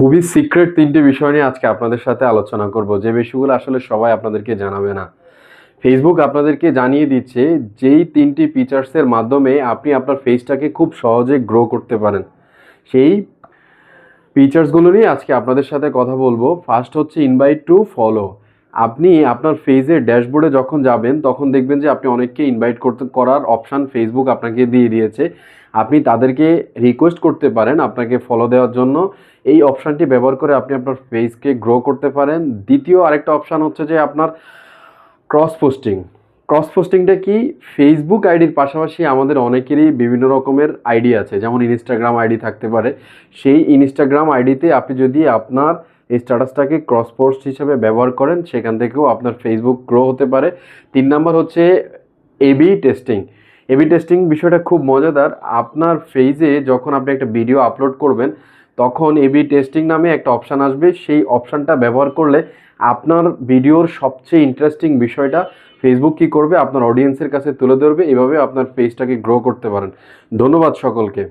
খুবই সিক্রেট ৩টি বিষয় নিয়ে আজকে আপনাদের সাথে আলোচনা করব, যে বিষয়গুলো আসলে সবাই আপনাদেরকে জানাবে না। ফেসবুক আপনাদেরকে জানিয়ে দিচ্ছে যেই ৩টি ফিচার্সের মাধ্যমে আপনি আপনার পেজটাকে খুব সহজে গ্রো করতে পারেন। সেই ফিচার্সগুলো নিয়ে আজকে আপনাদের সাথে কথা বলবো। ফার্স্ট হচ্ছে ইনভাইট টু ফলো। আপনি আপনার পেজের ড্যাশবোর্ডে যখন যাবেন তখন দেখবেন যে আপনি অনেককে ইনভাইট করার অপশান ফেসবুক আপনাকে দিয়ে দিয়েছে। আপনি তাদেরকে রিকোয়েস্ট করতে পারেন আপনাকে ফলো দেওয়ার জন্য। এই অপশানটি ব্যবহার করে আপনি আপনার পেজকে গ্রো করতে পারেন। দ্বিতীয় আরেকটা অপশান হচ্ছে যে আপনার ক্রস পোস্টিং। ক্রস পোস্টিংটা কি? ফেসবুক আইডির পাশাপাশি আমাদের অনেকেরই বিভিন্ন রকমের আইডি আছে, যেমন ইনস্টাগ্রাম আইডি থাকতে পারে। সেই ইনস্টাগ্রাম আইডিতে আপনি যদি আপনার এই স্ট্যাটাসটাকে ক্রস পোস্ট হিসেবে ব্যবহার করেন, সেখান থেকেও আপনার ফেসবুক গ্রো হতে পারে। ৩ নাম্বার হচ্ছে এবি টেস্টিং। এবি টেস্টিং বিষয়টা খুব মজাদার। আপনার পেজে যখন আপনি একটা ভিডিও আপলোড করবেন তখন এবি টেস্টিং নামে একটা অপশান আসবে। সেই অপশানটা ব্যবহার করলে আপনার ভিডিওর সবচেয়ে ইন্টারেস্টিং বিষয়টা ফেসবুক কী করবে, আপনার অডিয়েন্সের কাছে তুলে ধরবে। এভাবে আপনার পেজটাকে গ্রো করতে পারেন। ধন্যবাদ সকলকে।